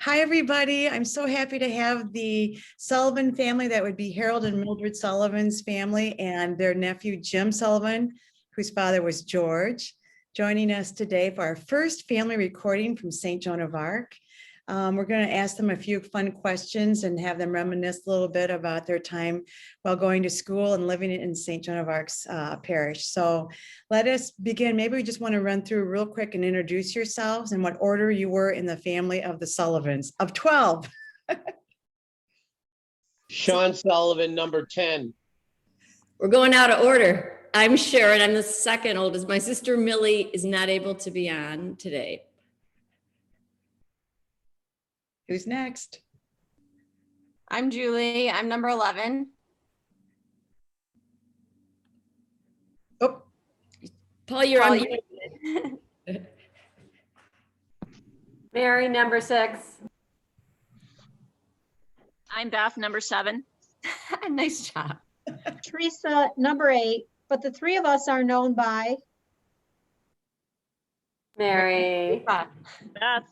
Hi, everybody. I'm so happy to have the Sullivan family. That would be Harold and Mildred Sullivan's family and their nephew, Jim Sullivan, whose father was George, joining us today for our first family recording from St. Joan of Arc. We're going to ask them a few fun questions and have them reminisce a little bit about their time while going to school and living in St. Joan of Arc's parish. So let us begin. Maybe we just want to run through real quick and introduce yourselves and what order you were in the family of the Sullivans of 12. Sean Sullivan, number 10. We're going out of order. I'm Sharon. I'm the second oldest. My sister Millie is not able to be on today. Who's next? I'm Julie. I'm number 11. Oh, Paul, you're on. Mary, number 6. I'm Beth, number 7. Nice job. Teresa, number 8, but the three of us are known by Mary. Beth.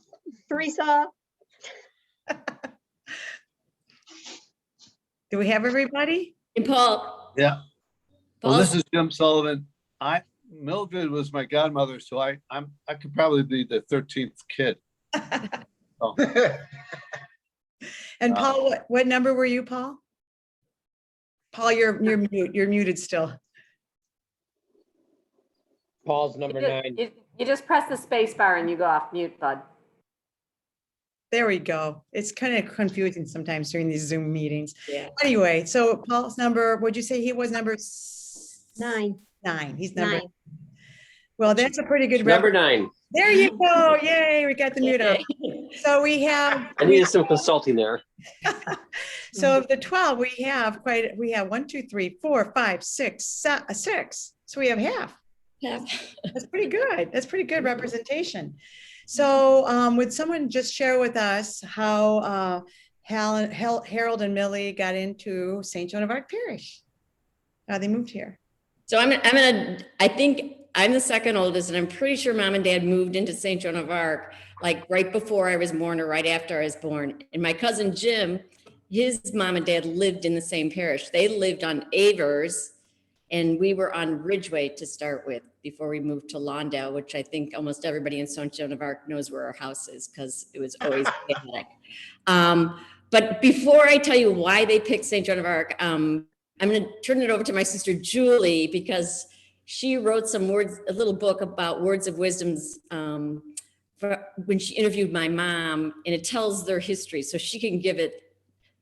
Teresa. do we have everybody? And Paul. Yeah. Paul, Well, this is Jim Sullivan. Mildred was my godmother, so I could probably be the 13th kid. Oh. And Paul, what number were you, Paul? Paul, you're muted still. Paul's number 9. You just press the space bar and you go off mute, bud. There we go. It's kind of confusing sometimes during these Zoom meetings. Yeah. Anyway, so Paul's number, would you say he was number 9? 9? He's number 9. Well, that's a pretty good Number 9. There you go. Yay, we got the mute up. So we have I needed some consulting there. so of the 12, we have 1, 2, 3, 4, 5, 6, 6. So we have half. Yeah. That's pretty good. That's pretty good representation. So would someone just share with us how Harold and Millie got into St. Joan of Arc Parish? How they moved here? So I think I'm the second oldest, and I'm pretty sure mom and dad moved into St. Joan of Arc like right before I was born or right after I was born. And my cousin Jim, his mom and dad lived in the same parish. They lived on Avers, and we were on Ridgeway to start with before we moved to Lawndale, which I think almost everybody in St. Joan of Arc knows where our house is because it was always chaotic. But before I tell you why they picked St. Joan of Arc, I'm going to turn it over to my sister Julie because she wrote a little book about words of wisdoms for when she interviewed my mom, and it tells their history, so she can give it.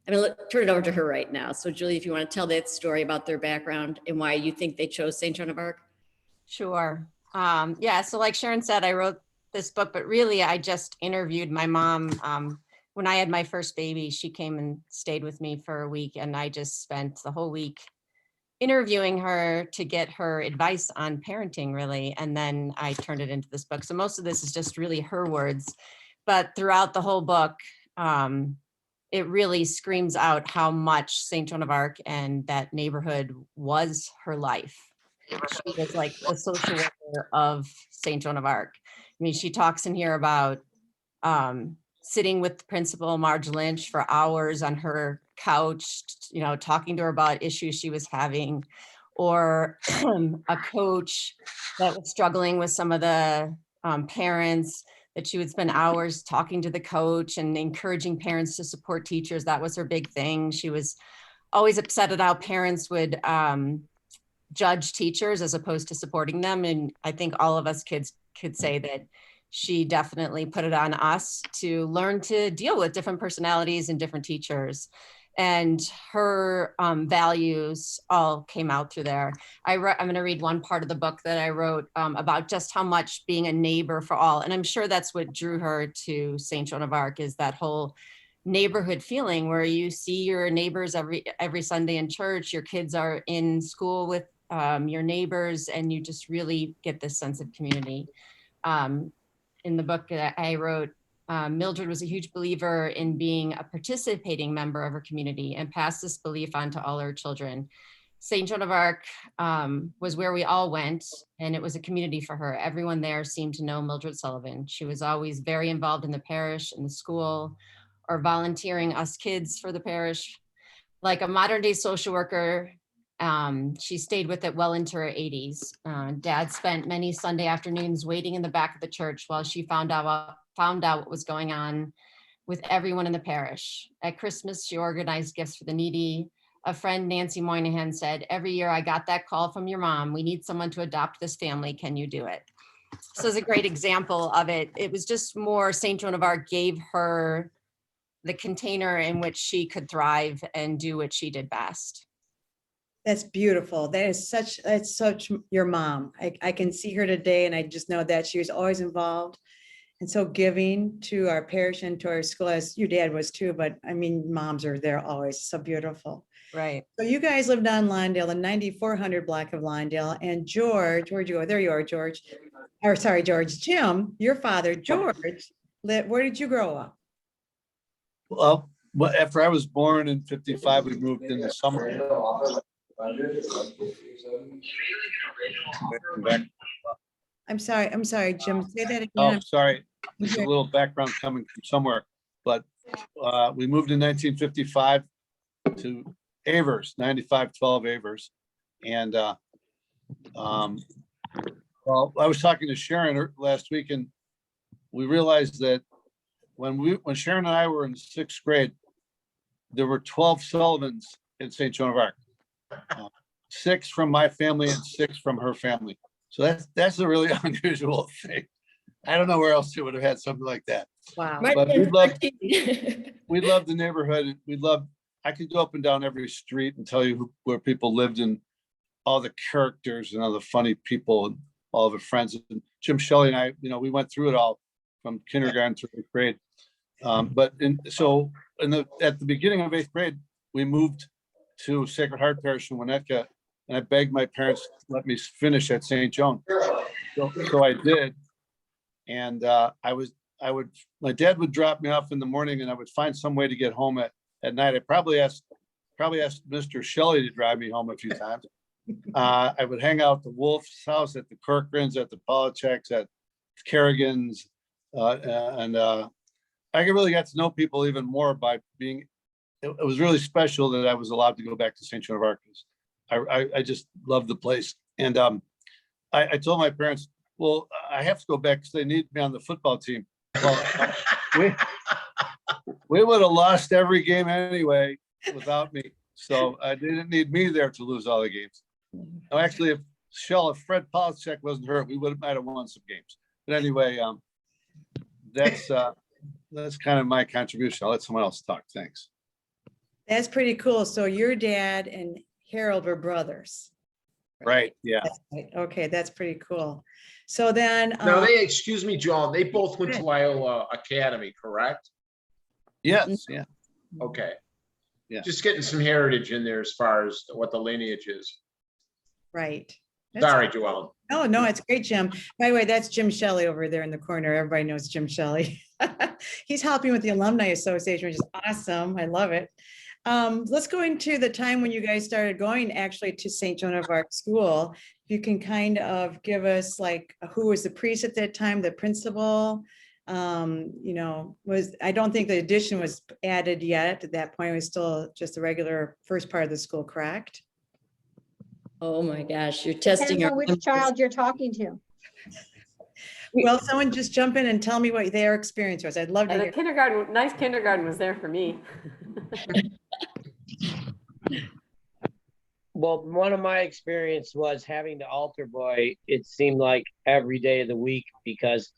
I'm going to turn it over to her right now. So Julie, if you want to tell that story about their background and why you think they chose St. Joan of Arc. Sure. Yeah, so like Sharon said, I wrote this book, but really I just interviewed my mom. When I had my first baby, she came and stayed with me for a week, and I just spent the whole week interviewing her to get her advice on parenting, really. And then I turned it into this book. So most of this is just really her words, but throughout the whole book, it really screams out how much St. Joan of Arc and that neighborhood was her life. She was like the social worker of St. Joan of Arc. I mean, she talks in here about sitting with Principal Marge Lynch for hours on her couch, talking to her about issues she was having, or a coach that was struggling with some of the parents, that she would spend hours talking to the coach and encouraging parents to support teachers. That was her big thing. She was always upset at how parents would judge teachers as opposed to supporting them. And I think all of us kids could say that she definitely put it on us to learn to deal with different personalities and different teachers. And her values all came out through there. I'm going to read one part of the book that I wrote about just how much being a neighbor for all. And I'm sure that's what drew her to St. Joan of Arc, is that whole neighborhood feeling where you see your neighbors every Sunday in church, your kids are in school with your neighbors, and you just really get this sense of community. In the book that I wrote, Mildred was a huge believer in being a participating member of her community and passed this belief on to all her children. St. Joan of Arc was where we all went, and it was a community for her. Everyone there seemed to know Mildred Sullivan. She was always very involved in the parish, in the school, or volunteering us kids for the parish. Like a modern day social worker, she stayed with it well into her 80s. Dad spent many Sunday afternoons waiting in the back of the church while she found out what was going on with everyone in the parish. At Christmas, she organized gifts for the needy. A friend, Nancy Moynihan, said, "Every year I got that call from your mom. We need someone to adopt this family. Can you do it?" So it's a great example of it. It was just more St. Joan of Arc gave her the container in which she could thrive and do what she did best. That's beautiful. That's such your mom. I can see her today and I just know that she was always involved and so giving to our parish and to our school, as your dad was too, but I mean, moms are there always, so beautiful. Right. So you guys lived on Lawndale, the 9400 block of Lawndale, and George, where'd you go? There you are, George. Or sorry, George, Jim, your father, George, where did you grow up? Well, after I was born in 55, we moved in the summer. I'm sorry, Jim, say that Oh, again. sorry. There's a little background coming from somewhere, but we moved in 1955 to Avers, 9512 Avers. And well, I was talking to Sharon last week, and we realized that when Sharon and I were in sixth grade, there were 12 Sullivans in St. Joan of Arc. 6 from my family and 6 from her family. So that's a really unusual thing. I don't know where else you would have had something like that. Wow. But we loved the neighborhood. I could go up and down every street and tell you where people lived and all the characters and all the funny people and all the friends. And Jim Shelley and I, we went through it all from kindergarten to 8th grade. At the beginning of 8th grade, we moved to Sacred Heart Parish in Winnetka, and I begged my parents to let me finish at St. Joan. So I did. And my dad would drop me off in the morning and I would find some way to get home at night. I probably asked Mr. Shelley to drive me home a few times. I would hang out at the Wolf's house, at the Corcorans, at the Polacheks, at Kerrigan's. And I really got to know people even more by being, it was really special that I was allowed to go back to St. Joan of Arc. I just loved the place. And I told my parents, well, I have to go back because they need me on the football team. Well, we would have lost every game anyway without me. So they didn't need me there to lose all the games. No, actually, if Fred Polachek wasn't hurt, we might have won some games. But anyway, that's kind of my contribution. I'll let someone else talk. Thanks. That's pretty cool. So your dad and Harold were brothers. Right. Yeah. Right. Okay, that's pretty cool. So then. Now excuse me, Joan, they both went to Loyola Academy, correct? Yes. Yeah. Okay. Yeah. Just getting some heritage in there as far as what the lineage is. Right. Sorry, Joan. No, it's great, Jim. By the way, that's Jim Shelley over there in the corner. Everybody knows Jim Shelley. He's helping with the Alumni Association, which is awesome. I love it. Let's go into the time when you guys started going actually to St. Joan of Arc School. If you can kind of give us like who was the priest at that time, the principal, I don't think the addition was added yet. At that point, it was still just the regular first part of the school, correct? Oh my gosh, you're testing Depends our on which memories. child you're talking to. Well, someone just jump in and tell me what their experience was. I'd love to And the hear. kindergarten, nice kindergarten was there for me. Well, one of my experience was having the altar boy. It seemed like every day of the week, because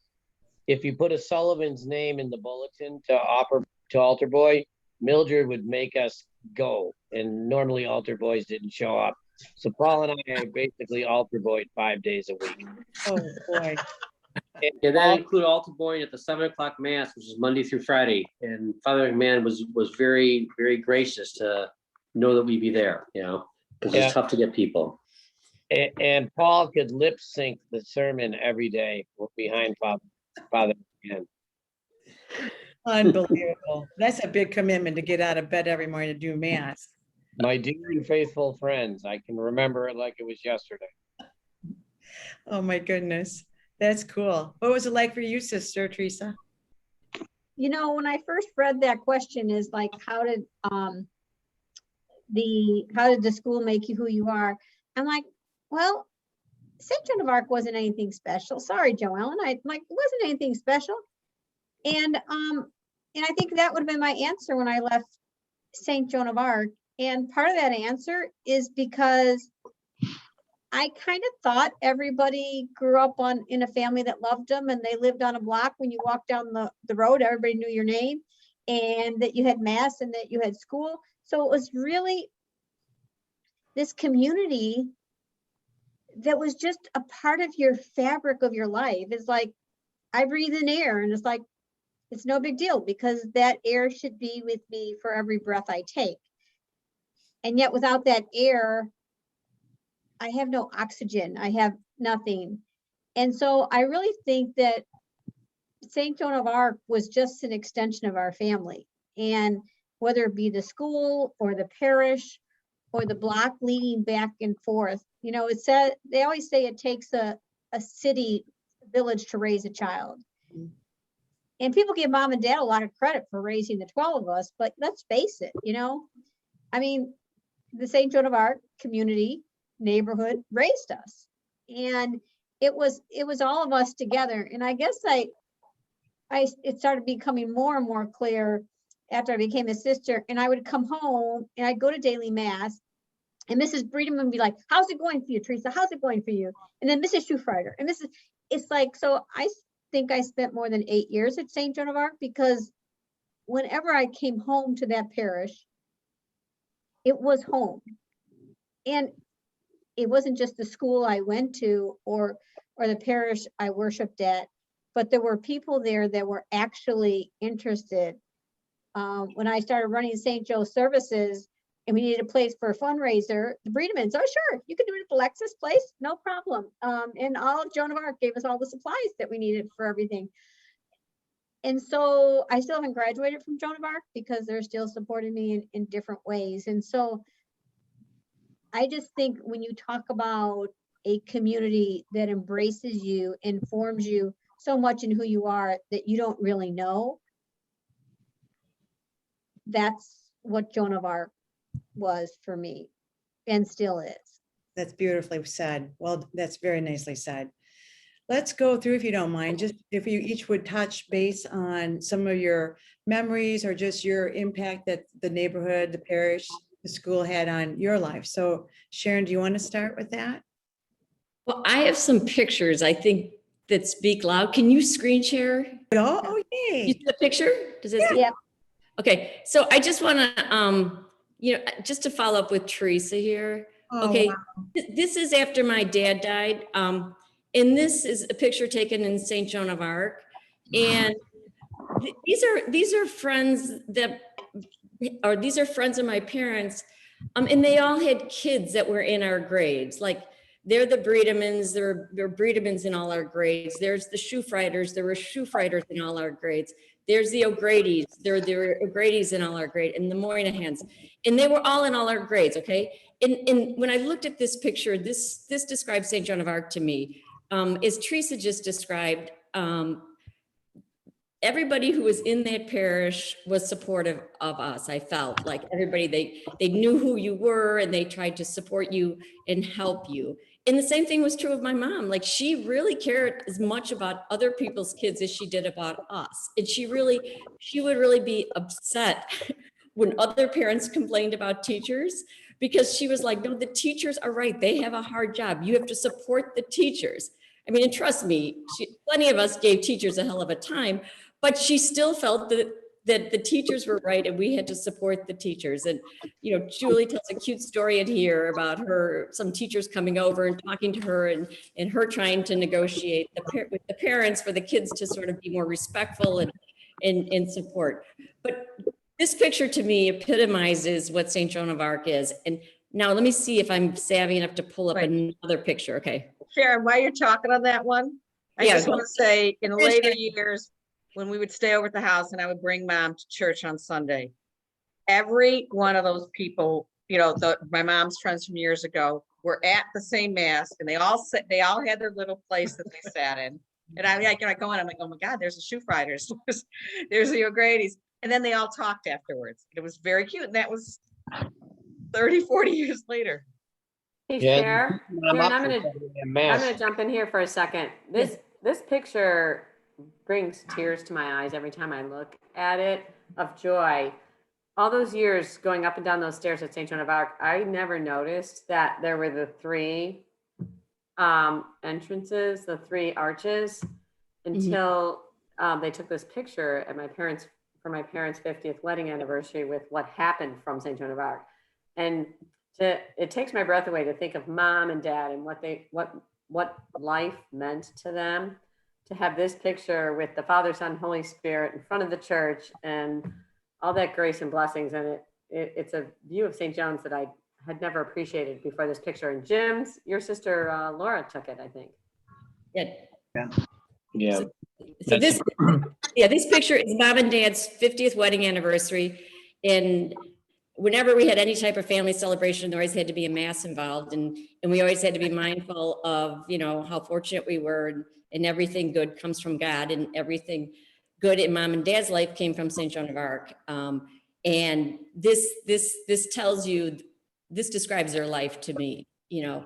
if you put a Sullivan's name in the bulletin to offer to altar boy, Mildred would make us go, and normally altar boys didn't show up. So Paul and I basically altar boyed 5 days a week. Oh, boy. Yeah, that include altar boy at the 7 o'clock mass, which is Monday through Friday. And Father McMahon was very, very gracious to know that we'd be there, because it's tough to get people. And Paul could lip sync the sermon every day behind Father McMahon. Unbelievable. That's a big commitment to get out of bed every morning to do mass. My dear and faithful friends, I can remember it like it was yesterday. Oh, my goodness. That's cool. What was it like for you, Sister Teresa? You know, when I first read that question is like, how did the school make you who you are? I'm like, well, St. Joan of Arc wasn't anything special. Sorry, Joellen. It wasn't anything special. And I think that would have been my answer when I left St. Joan of Arc. And part of that answer is because I kind of thought everybody grew up in a family that loved them, and they lived on a block. When you walked down the road, everybody knew your name, and that you had mass and that you had school. So it was really this community that was just a part of your fabric of your life. It's like, I breathe in air, and it's like, it's no big deal because that air should be with me for every breath I take. And yet without that air, I have no oxygen. I have nothing. And so I really think that St. Joan of Arc was just an extension of our family. And whether it be the school or the parish or the block leading back and forth, you know, it said, they always say it takes a city village to raise a child. And people give mom and dad a lot of credit for raising the 12 of us, but let's face it, you know, I mean, the St. Joan of Arc community neighborhood raised us, and it was all of us together. And I guess it started becoming more and more clear after I became a sister, and I would come home and I'd go to daily mass, and Mrs. Breedman would be like, how's it going for you, Teresa? How's it going for you? And then Mrs. Schufrider and it's like, so I think I spent more than 8 years at St. Joan of Arc, because whenever I came home to that parish, it was home. And it wasn't just the school I went to or the parish I worshiped at, but there were people there that were actually interested. When I started running St. Joe services and we needed a place for a fundraiser, the Breedmans, oh sure, you can do it at the Lexus place, no problem. And all of Joan of Arc gave us all the supplies that we needed for everything. And so I still haven't graduated from Joan of Arc because they're still supporting me in different ways. And so I just think when you talk about a community that embraces you, informs you so much in who you are that you don't really know, that's what Joan of Arc was for me and still is. That's beautifully said. Well, that's very nicely said. Let's go through, if you don't mind, just if you each would touch base on some of your memories or just your impact that the neighborhood, the parish, the school had on your life. So Sharon, do you want to start with that? Well, I have some pictures, I think, that speak loud. Can you screen share? Oh, You yay. see the picture? Does it? Yeah. Okay, so I just want to, just to follow up with Teresa here. Oh, Okay, wow. this is after my dad died. And this is a picture taken in St. Joan of Arc. And these are friends these are friends of my parents. And they all had kids that were in our grades. Like they're the Breedemans, there are Breedemans in all our grades. There's the Schufriders, there were Schufriders in all our grades. There's the O'Grady's, there were O'Grady's in all our grades, and the Moynahans. And they were all in all our grades, okay? And when I looked at this picture, this describes St. Joan of Arc to me. As Teresa just described, everybody who was in that parish was supportive of us. I felt like everybody, they knew who you were and they tried to support you and help you. And the same thing was true of my mom. Like she really cared as much about other people's kids as she did about us. And she would really be upset when other parents complained about teachers, because she was like, no, the teachers are right. They have a hard job. You have to support the teachers. I mean, and trust me, plenty of us gave teachers a hell of a time, but she still felt that the teachers were right and we had to support the teachers. And, Julie tells a cute story in here about some teachers coming over and talking to her and her trying to negotiate with the parents for the kids to sort of be more respectful and support. But this picture to me epitomizes what St. Joan of Arc is. And now let me see if I'm savvy enough to pull up another picture. Okay. Sharon, while you're talking on that one, I just want to say in later years, when we would stay over at the house and I would bring mom to church on Sunday, every one of those people you know, my mom's friends from years ago were at the same mass, and they all had their little place that they sat in. And I go in, I'm like, oh my God, there's the Shoe Fighters, there's the O'Grady's. And then they all talked afterwards. It was very cute. And that was 30, 40 years later. Hey, Yeah, Cher, I'm Sharon, up I'm for gonna something in I'm mass. gonna jump in here for a second. This picture brings tears to my eyes every time I look at it, of joy. All those years going up and down those stairs at St. Joan of Arc, I never noticed that there were the three entrances, the three arches, until they took this picture at my parents' 50th wedding anniversary with what happened from St. Joan of Arc. And it takes my breath away to think of mom and dad and what life meant to them, to have this picture with the Father, Son, Holy Spirit in front of the church and all that grace and blessings. And it's a view of St. John's that I had never appreciated before this picture. And Jim's, your sister Laura took it, I think. Yeah. So this picture is mom and dad's 50th wedding anniversary. And whenever we had any type of family celebration, there always had to be a mass involved. And we always had to be mindful of, you know, how fortunate we were, and everything good comes from God, and everything good in mom and dad's life came from St. Joan of Arc. And this tells you, this describes their life to me, you know.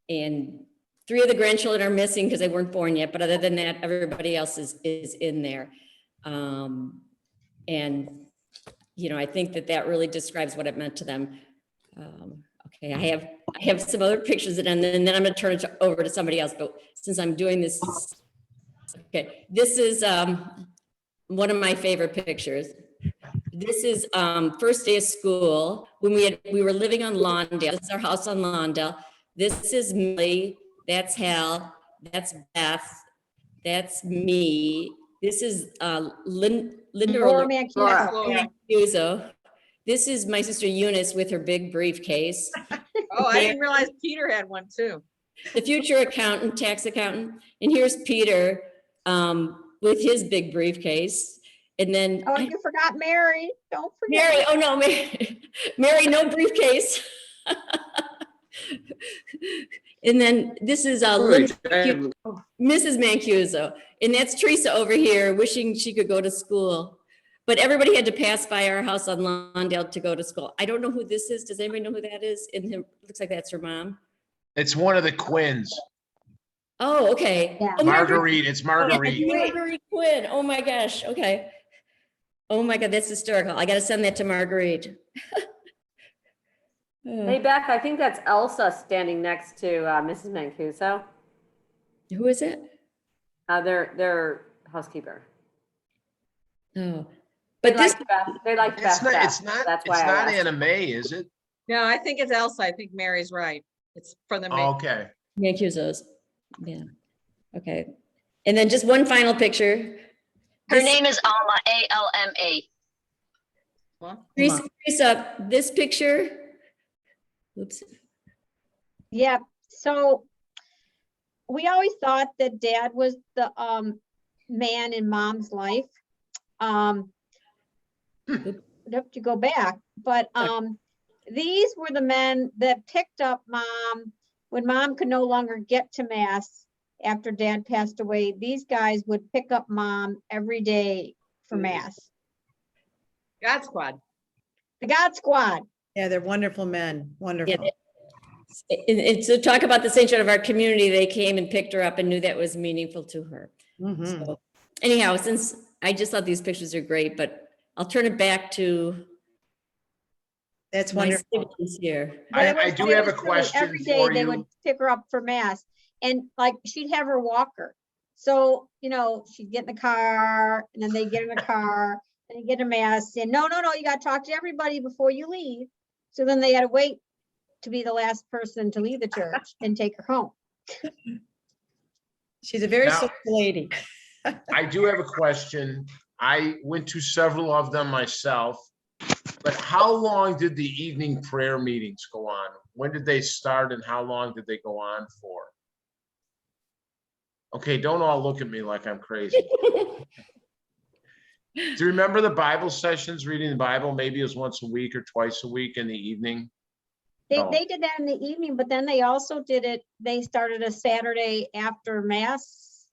And 3 of the grandchildren are missing because they weren't born yet, but other than that, everybody else is in there. And, you know, I think that really describes what it meant to them. Okay, I have some other pictures, and then I'm going to turn it over to somebody else. But since I'm doing this, okay, this is one of my favorite pictures. This is first day of school when we were living on Lawndale. This is our house on Lawndale. This is Millie. That's Hal. That's Beth. That's me. This is Linda Laura Mancuso. This is my sister Eunice with her big briefcase. Oh, I didn't realize Peter had one too. The future accountant, tax accountant. And here's Peter with his big briefcase. And then you forgot Mary. Don't forget Mary. Oh no, Mary, no briefcase. And then this is Mrs. Mancuso, and that's Teresa over here wishing she could go to school. But everybody had to pass by our house on Lawndale to go to school. I don't know who this is. Does anybody know who that is? And it looks like that's her mom. It's one of the Quinns. Oh, okay. Yeah. Oh, Marguerite, it's Marguerite. Marguerite Quinn. Oh my gosh. Okay. Oh my God, that's hysterical. I got to send that to Marguerite. Hey, Beth, I think that's Elsa standing next to Mrs. Mancuso. Who is it? Their housekeeper. Oh, but they like Beth. It's not That's why it's I not asked. Anna Mae, is it? No, I think it's Elsa. I think Mary's right. It's for the Oh, okay. Mancuso's. Yeah. Okay. And then just one final picture. Her name is Alma, A-L-M-A. Teresa, this picture. Oops. Yeah, so we always thought that dad was the man in mom's life. Have to go back, but these were the men that picked up mom when mom could no longer get to mass after dad passed away. These guys would pick up mom every day for mass. God Squad. The God Squad. Yeah, they're wonderful men. Wonderful. Yeah, and so talk about the St. Joan of Arc community. They came and picked her up and knew that was meaningful to her. So anyhow, since I just thought these pictures are great, but I'll turn it back to. That's wonderful. Here. I do have a question Every day for they you. would pick her up for mass, and like she'd have her walker. So, you know, she'd get in the car, and then they get in the car, and they get to mass, and no, you got to talk to everybody before you leave. So then they had to wait to be the last person to leave the church and take her home. She's a very Now- sweet lady. I do have a question. I went to several of them myself, but how long did the evening prayer meetings go on? When did they start and how long did they go on for? Okay, don't all look at me like I'm crazy. Do you remember the Bible sessions, reading the Bible? Maybe it was once a week or twice a week in the evening. They did that in the evening, but then they also did it, they started a Saturday after mass.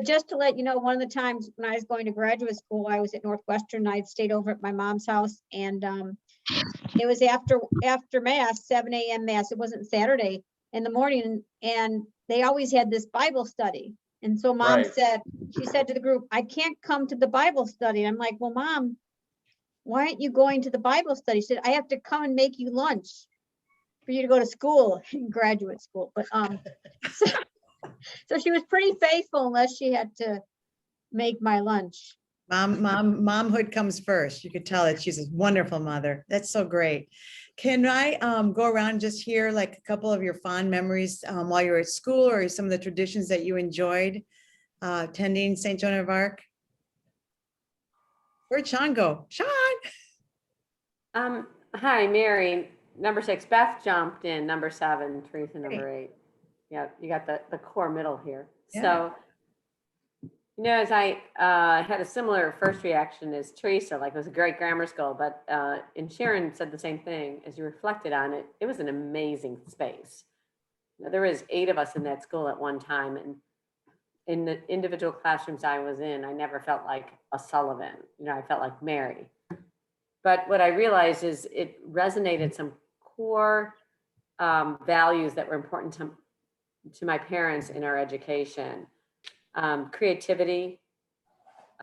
Just to let you know, one of the times when I was going to graduate school, I was at Northwestern, I'd stayed over at my mom's house, and it was after mass, 7 a.m. mass. It wasn't Saturday in the morning, and they always had this Bible study. And so mom Right. she said to the group, I can't come to the Bible study. I'm like, well, Mom, why aren't you going to the Bible study? She said, I have to come and make you lunch for you to go to school, graduate school. But so she was pretty faithful unless she had to make my lunch. Momhood comes first. You could tell that she's a wonderful mother. That's so great. Can I go around and just hear like a couple of your fond memories while you were at school, or some of the traditions that you enjoyed attending St. Joan of Arc? Where'd Sean go? Sean! Hi, Mary, number 6, Beth jumped in, number 7, Teresa, number 8. Yeah, you got the core middle here. Yeah. So, you know, as I had a similar first reaction as Teresa, like it was a great grammar school, but and Sharon said the same thing. As you reflected on it, it was an amazing space. Now, there was 8 of us in that school at one time, and in the individual classrooms I was in, I never felt like a Sullivan. You know, I felt like Mary. But what I realized is it resonated some core values that were important to my parents in our education. Creativity,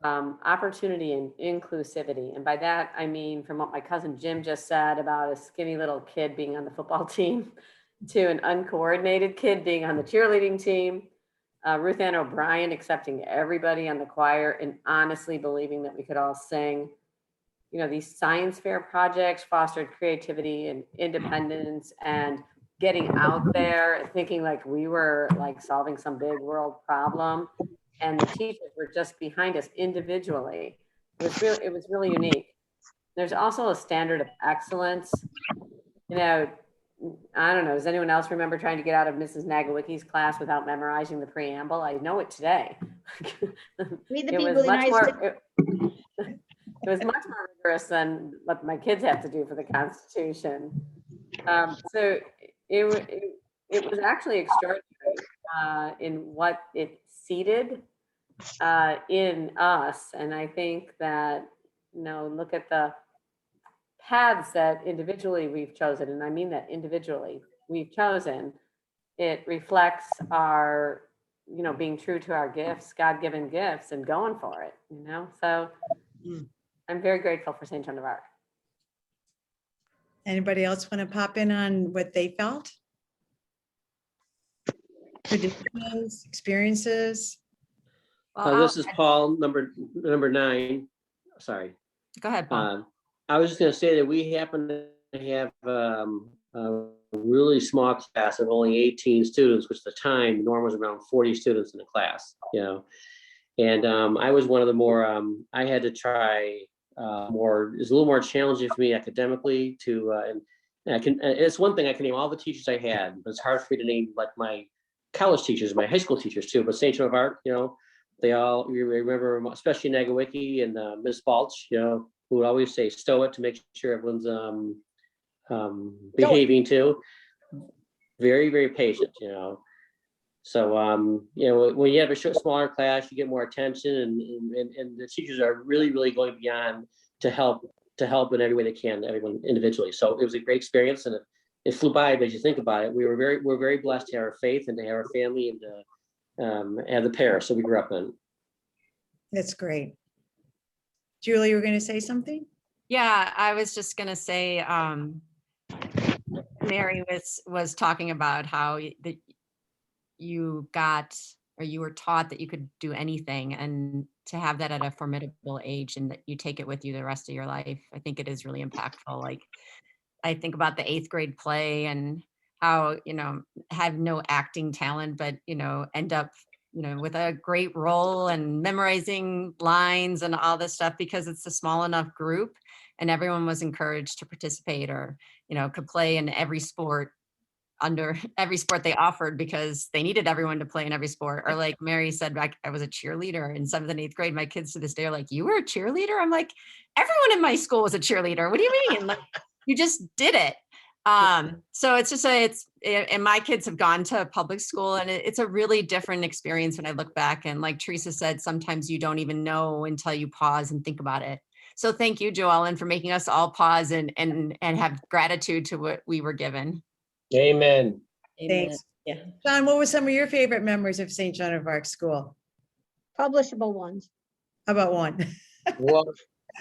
opportunity, and inclusivity. And by that, I mean, from what my cousin Jim just said about a skinny little kid being on the football team to an uncoordinated kid being on the cheerleading team, Ruth Ann O'Brien accepting everybody on the choir and honestly believing that we could all sing. You know, these science fair projects fostered creativity and independence and getting out there, thinking like we were like solving some big world problem, and the teachers were just behind us individually. It was really unique. There's also a standard of excellence. You know, I don't know, does anyone else remember trying to get out of Mrs. Nagawicki's class without memorizing the preamble? I know it today. It was much more rigorous than what my kids have to do for the Constitution. So it was actually extraordinary in what it seeded in us. And I think that, you know, look at the paths that individually we've chosen, and I mean that individually we've chosen, it reflects our, you know, being true to our gifts, God-given gifts, and going for it, you know? So I'm very grateful for St. Joan of Arc. Anybody else want to pop in on what they felt? Traditions, experiences? Well, This is Paul, number 9. Sorry. Go ahead, Paul. I was just going to say that we happen to have a really small class of only 18 students, which at the time, the norm was around 40 students in the class, you know. And I was one of the more, I had to try more, it was a little more challenging for me academically to, and it's one thing I can name all the teachers I had, but it's hard for me to name like my college teachers, my high school teachers too, but St. Joan of Arc, you know, they all, you remember, especially Nagawicki and Ms. Balch, you know, who would always say stow it to make sure everyone's behaving too. Very, very patient, you know. So, you know, when you have a smaller class, you get more attention, and the teachers are really, really going beyond to help in every way they can, everyone individually. So it was a great experience, and it flew by. But as you think about it, we're very blessed to have our faith and to have our family and to have the parish that we grew up in. That's great. Julie, you were going to say something? Yeah, I was just going to say, Mary was talking about how you got, or you were taught that you could do anything, and to have that at a formidable age and that you take it with you the rest of your life, I think it is really impactful. Like, I think about the 8th grade play and how, you know, have no acting talent, but, you know, end up, you know, with a great role and memorizing lines and all this stuff because it's a small enough group and everyone was encouraged to participate, or, you know, could play in every sport under every sport they offered because they needed everyone to play in every sport. Or like Mary said, back, I was a cheerleader in 7th and 8th grade. My kids to this day are like, you were a cheerleader? I'm like, everyone in my school was a cheerleader. What do you mean? Like, you just did it. So it's just and my kids have gone to public school, and it's a really different experience when I look back. And like Teresa said, sometimes you don't even know until you pause and think about it. So thank you, Joellen, for making us all pause and have gratitude to what we were given. Amen. Thanks. Yeah. John, what were some of your favorite memories of St. Joan of Arc School? Publishable ones. How about one? Well,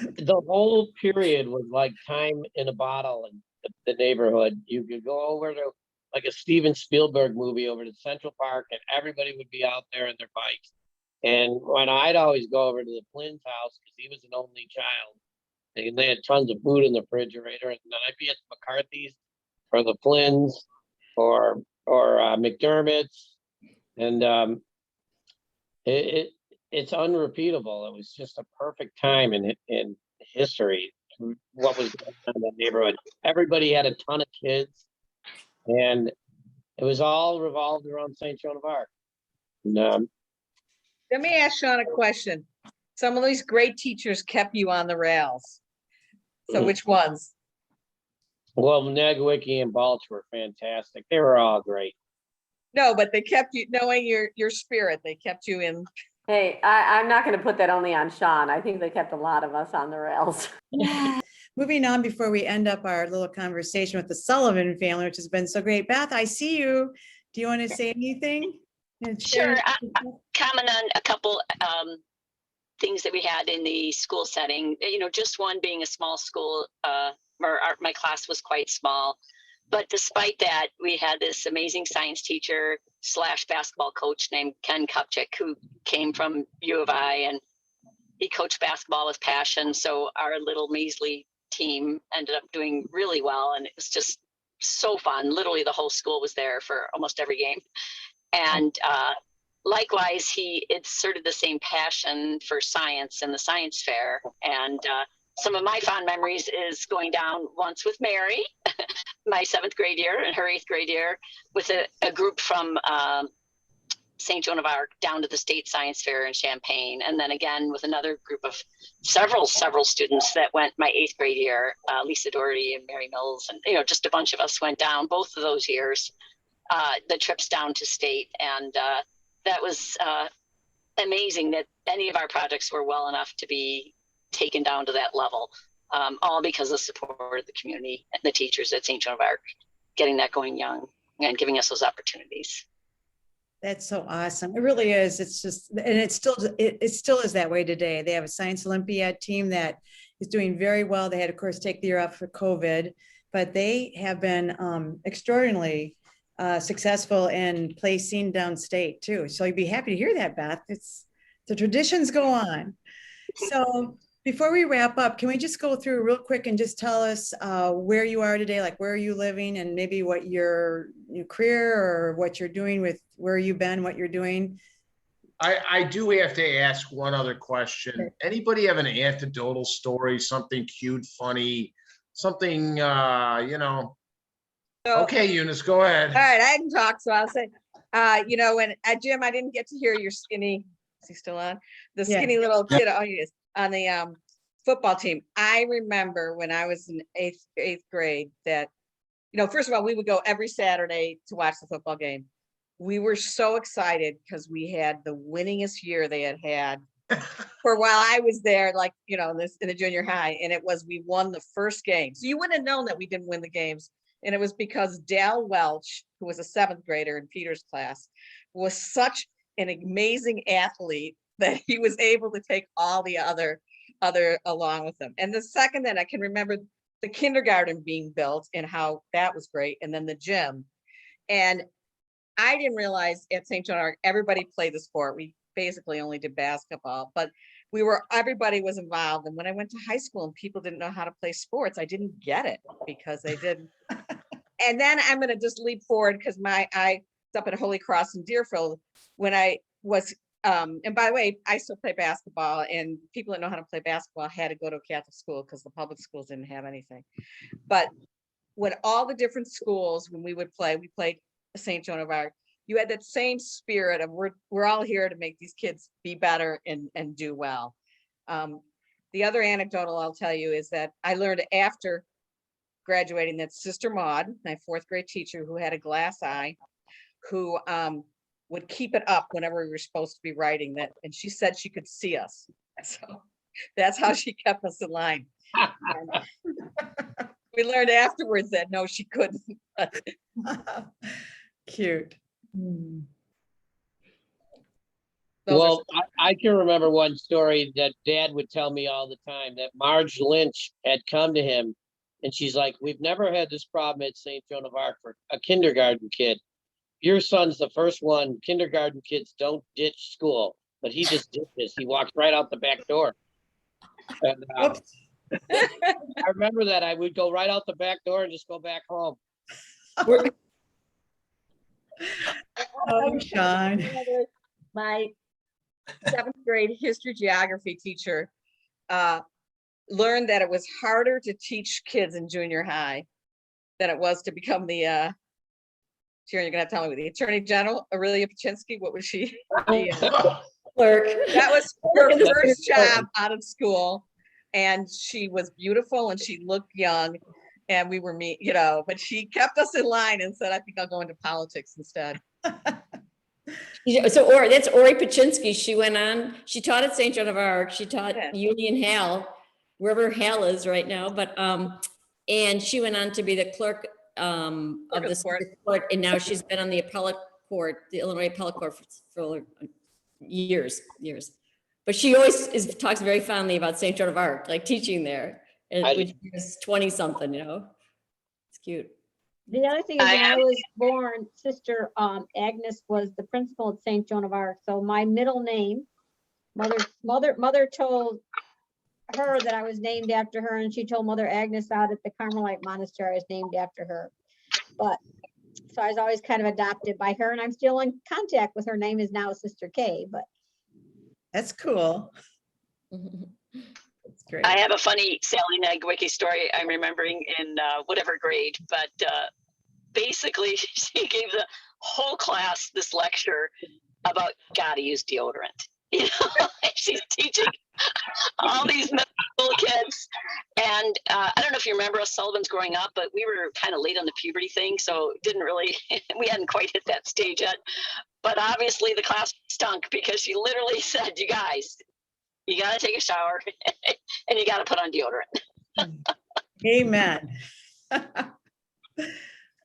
the whole period was like time in a bottle in the neighborhood. You could go over to like a Steven Spielberg movie over to Central Park, and everybody would be out there on their bikes. And when I'd always go over to the Flynn's house because he was an only child, and they had tons of food in the refrigerator, and then I'd be at McCarthy's or the Flynn's or McDermott's, and it's unrepeatable. It was just a perfect time in history. What was going on in the neighborhood? Everybody had a ton of kids, and it was all revolved around St. Joan of Arc. And, Let me ask Sean a question. Some of these great teachers kept you on the rails. So which ones? well, Nagawicki and Balch were fantastic. They were all great. No, but they kept you, knowing your spirit, they kept you in. Hey, I'm not going to put that only on Sean. I think they kept a lot of us on the rails. Moving on before we end up our little conversation with the Sullivan family, which has been so great. Beth, I see you. Do you want to say anything? And share- Sure. Comment on a couple things that we had in the school setting. You know, just one being a small school, my class was quite small. But despite that, we had this amazing science teacher / basketball coach named Ken Kupchik, who came from U of I, and he coached basketball with passion. So our little measly team ended up doing really well. And it was just so fun. Literally the whole school was there for almost every game. And likewise, he inserted the same passion for science in the science fair. And some of my fond memories is going down once with Mary, my 7th grade year, and her 8th grade year, with a group from St. Joan of Arc down to the state science fair in Champaign. And then again with another group of several students that went my 8th grade year, Lisa Doherty and Mary Mills, and, you know, just a bunch of us went down both of those years, the trips down to state. And that was amazing that any of our projects were well enough to be taken down to that level, all because of the support of the community and the teachers at St. Joan of Arc, getting that going young and giving us those opportunities. That's so awesome. It really is. It's just, and it still is that way today. They have a Science Olympiad team that is doing very well. They had, of course, take the year off for COVID, but they have been extraordinarily successful in placing downstate too. So you'd be happy to hear that, Beth. It's the traditions go on. So before we wrap up, can we just go through real quick and just tell us where you are today, like where are you living, and maybe what your career or what you're doing with where you've been, what you're doing? I do have to ask one other question. Anybody have an anecdotal story, something cute, funny, something, you know? Okay, Eunice, go ahead. All right, I can talk, so I'll say, you know, when at Jim, I didn't get to hear your skinny, is he still on? The skinny little kid, oh, he is, on the football team. I remember when I was in eighth grade that, you know, first of all, we would go every Saturday to watch the football game. We were so excited because we had the winningest year they had for while I was there, like, you know, in the junior high, and it was, we won the first game. So you wouldn't have known that we didn't win the games. And it was because Dal Welch, who was a 7th grader in Peter's class, was such an amazing athlete that he was able to take all the other along with him. And the second that I can remember the kindergarten being built and how that was great. And then the gym. And I didn't realize at St. Joan of Arc, everybody played the sport. We basically only did basketball, but everybody was involved. And when I went to high school and people didn't know how to play sports, I didn't get it because they didn't. And then I'm going to just leap forward because I was up at Holy Cross in Deerfield when I was, and by the way, I still play basketball, and people that know how to play basketball had to go to a Catholic school because the public schools didn't have anything. But when all the different schools, when we would play, we played St. Joan of Arc, you had that same spirit of we're all here to make these kids be better and do well. The other anecdotal I'll tell you is that I learned after graduating that Sister Maud, my 4th grade teacher who had a glass eye, who would keep it up whenever we were supposed to be writing that, and she said she could see us. So that's how she kept us in line. We learned afterwards that no, she couldn't. Cute. Well, I can remember one story that Dad would tell me all the time, that Marge Lynch had come to him and she's like, we've never had this problem at St. Joan of Arc for a kindergarten kid. Your son's the first one. Kindergarten kids don't ditch school, but he just did this. He walked right out the back door. And, I remember that I would go right out the back door and just go back home. Oh, Sean. My 7th grade history geography teacher learned that it was harder to teach kids in junior high than it was to become the Sharon, you're gonna have to tell me, the Attorney General, Aurelia Paczynski. What was she? Clerk. That was her first job out of school, and she was beautiful and she looked young, and we were but she kept us in line and said, I think I'll go into politics instead. So that's Ori Paczynski. She went on, she taught at St. Joan of Arc. She taught Union Hall, wherever Hall is right now. But and she went on to be the clerk of the circuit court, and now she's been on the appellate court, the Illinois appellate court for years. But she always talks very fondly about St. Joan of Arc, like teaching there, and when she was 20 something, it's cute. The other thing is, when I was born, Sister Agnes was the principal at St. Joan of Arc. So my middle name, mother told her that I was named after her, and she told Mother Agnes out at the Carmelite Monastery I was named after her. But so I was always kind of adopted by her, and I'm still in contact with her. Name is now Sister Kay, but that's cool. That's great. I have a funny Sally Nagwicki story I'm remembering in whatever grade, but basically she gave the whole class this lecture about gotta use deodorant. She's teaching all these middle school kids, and I don't know if you remember us Sullivans growing up, but we were kind of late on the puberty thing, so didn't really we hadn't quite hit that stage yet. But obviously the class stunk because she literally said, you guys, you got to take a shower and you got to put on deodorant. Amen.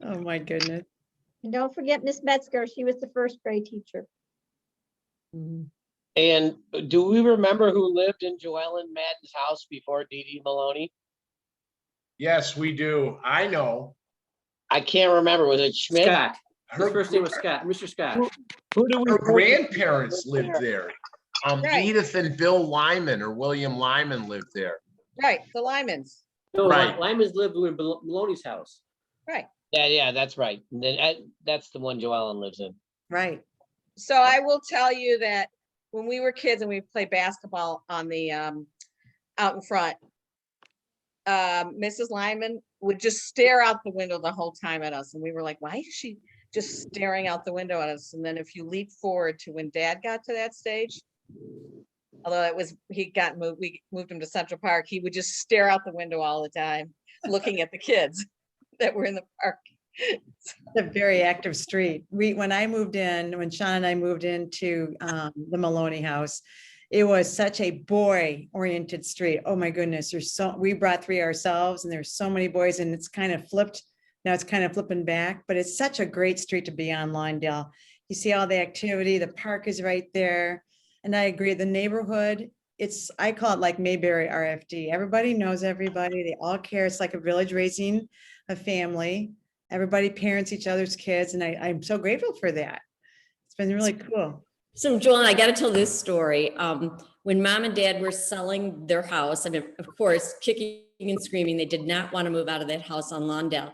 Oh my goodness. and don't forget Miss Metzger. She was the 1st grade teacher. And do we remember who lived in Joellen Madden's house before Dee Dee Maloney? Yes, we do. I know. I can't remember. Was it Schmidt? Scott. Her first name was Scott, Mr. Scott. Who do we? Her grandparents lived there. Right. Edith and Bill Lyman or William Lyman lived there. Right, the Lymans. No, Right. Lyman's lived in Maloney's house. Right. Yeah, that's right. And then that's the one Joellen lives in. Right. So I will tell you that when we were kids and we played basketball on the out in front, Mrs. Lyman would just stare out the window the whole time at us, and we were like, why is she just staring out the window at us? And then if you leap forward to when Dad got to that stage, although it was we moved him to Central Park, he would just stare out the window all the time, looking at the kids that were in the park. It's a very active street. When Sean and I moved into the Maloney house, it was such a boy-oriented street. Oh my goodness, we brought 3 ourselves, and there's so many boys, and it's kind of flipped. Now it's kind of flipping back, but it's such a great street to be on, Lawndale. You see all the activity, the park is right there. And I agree, the neighborhood, I call it like Mayberry RFD. Everybody knows everybody. They all care. It's like a village raising a family. Everybody parents each other's kids. And I'm so grateful for that. It's been really cool. So Joan, I got to tell this story. When Mom and Dad were selling their house, I mean, of course, kicking and screaming, they did not want to move out of that house on Lawndale.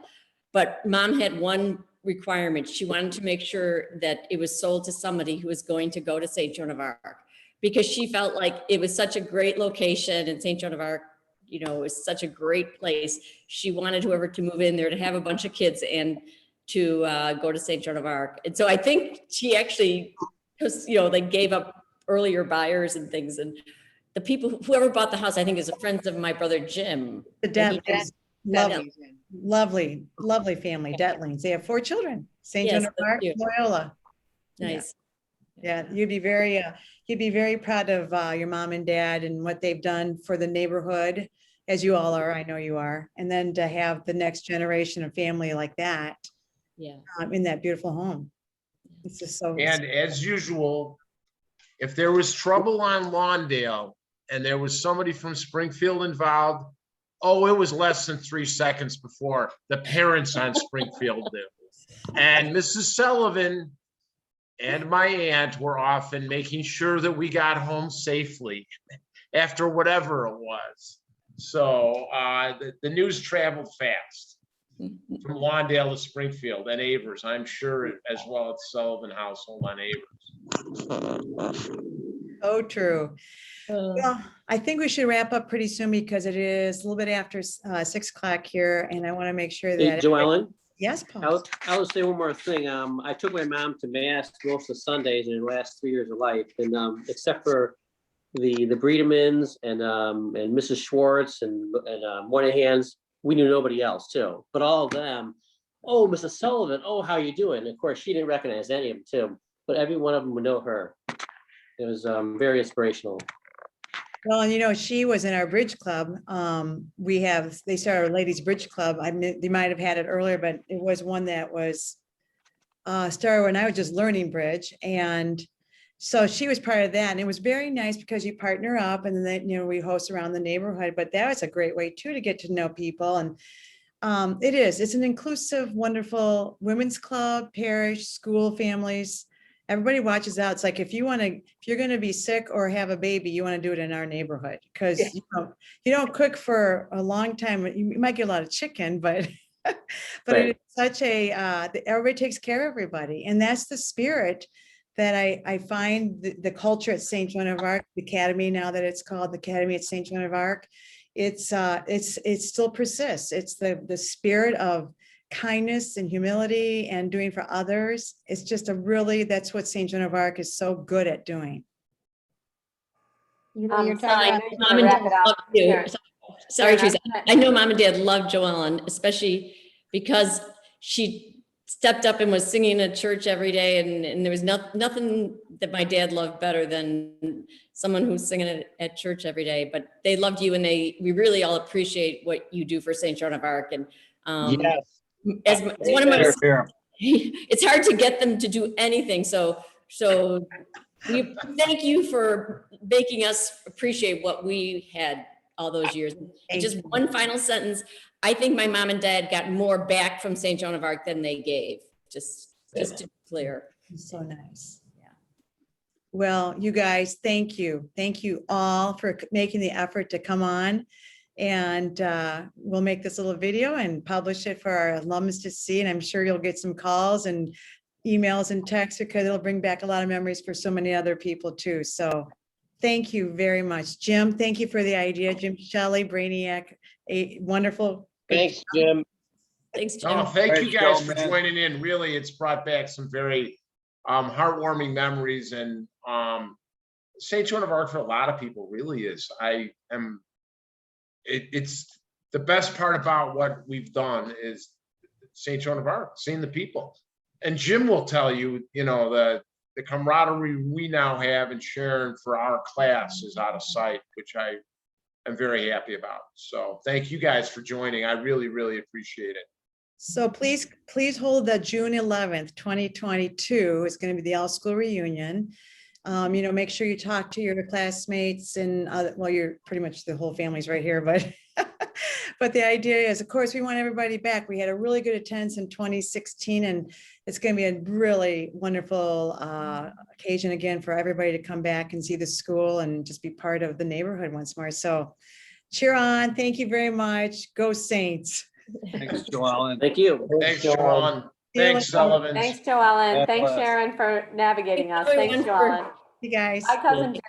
But Mom had one requirement. She wanted to make sure that it was sold to somebody who was going to go to St. Joan of Arc, because she felt like it was such a great location, and St. Joan of Arc you know, it was such a great place. She wanted whoever to move in there to have a bunch of kids and to go to St. Joan of Arc. And so I think she actually, because, you know, they gave up earlier buyers and things, and the people, whoever bought the house, I think is a friend of my brother, Jim. The And he- Detlings, lovely family, Detlings. They have 4 children. St. Joan Yes, of Arc, that's cute. Loyola. Nice. Yeah, you'd be very proud of your mom and dad and what they've done for the neighborhood, as you all are. I know you are. And then to have the next generation of family like that Yeah. in that beautiful home. It's just so. And as usual, if there was trouble on Lawndale and there was somebody from Springfield involved, oh, it was less than 3 seconds before the parents on Springfield knew. And Mrs. Sullivan and my aunt were often making sure that we got home safely after whatever it was. So the news traveled fast from Lawndale to Springfield and Avers, I'm sure, as well as Sullivan household on Avers. Oh, true. Well, I think we should wrap up pretty soon because it is a little bit after 6 o'clock here, and I want to make sure Hey, that. Joellen, Yes, Paul. I will say one more thing. I took my mom to mass most of Sundays in the last 3 years of life, and except for the Breedemans and Mrs. Schwartz and Moynihan's, we knew nobody else too. But all of them, oh, Mrs. Sullivan, oh, how you doing? And of course, she didn't recognize any of them too, but every one of them would know her. It was very inspirational. Well, and you know, she was in our bridge club. They started a ladies bridge club. They might have had it earlier, but it was one that was started when I was just learning bridge. And so she was part of that. And it was very nice because you partner up and then, you know, we host around the neighborhood, but that was a great way too, to get to know people. And it's an inclusive, wonderful women's club, parish, school, families. Everybody watches out. It's like, if you're going to be sick or have a baby, you want to do it in our neighborhood, because you know, you don't cook for a long time. You might get a lot of chicken, but Right. it's such everybody takes care of everybody. And that's the spirit that I find the culture at St. Joan of Arc, the Academy, now that it's called the Academy at St. Joan of Arc, it still persists. It's the spirit of kindness and humility and doing for others. It's just that's what St. Joan of Arc is so good at doing. You know, you're Sorry, I talking know about. you're Mom gonna and wrap it Dad up love you. here. Sorry, Sharon, Teresa. I know Mom and Dad love Joellen, especially because she stepped up and was singing at church every day. And there was nothing that my dad loved better than someone who's singing at church every day. But they loved you, and we really all appreciate what you do for St. Joan of Arc. And Yes. as one of my, Here, here. it's hard to get them to do anything. So we thank you for making us appreciate what we had all those years. And just one final sentence. I think my mom and dad got more back from St. Joan of Arc than they gave, just to be clear. So nice. Yeah. Well, you guys, thank you. Thank you all for making the effort to come on. And we'll make this little video and publish it for our alums to see. And I'm sure you'll get some calls and emails and texts, because it'll bring back a lot of memories for so many other people too. So thank you very much. Jim, thank you for the idea. Jim Shelley, Brainiac, a wonderful. Thanks, Jim. Thanks, Jim. Oh, thank you Thanks, guys Joe, for man. joining in. Really, it's brought back some very heartwarming memories, and St. Joan of Arc for a lot of people really is. It's the best part about what we've done is St. Joan of Arc, seeing the people. And Jim will tell you, you know, the camaraderie we now have and sharing for our class is out of sight, which I am very happy about. So thank you guys for joining. I really, really appreciate it. So please hold the June 11th, 2022 is going to be the all school reunion. You know, make sure you talk to your classmates and well, you're pretty much the whole family's right here, but but the idea is, of course, we want everybody back. We had a really good attendance in 2016, and it's going to be a really wonderful occasion again for everybody to come back and see the school and just be part of the neighborhood once more. So cheer on. Thank you very much. Go Saints. Thanks, Joellen. Thank you. Thanks, Joan. Thanks, Sullivan. Thanks, Joellen. Thanks, Bye. Sharon, for navigating us. Thanks, Thanks, everyone, Joellen. You guys. Bye, cousin Jim.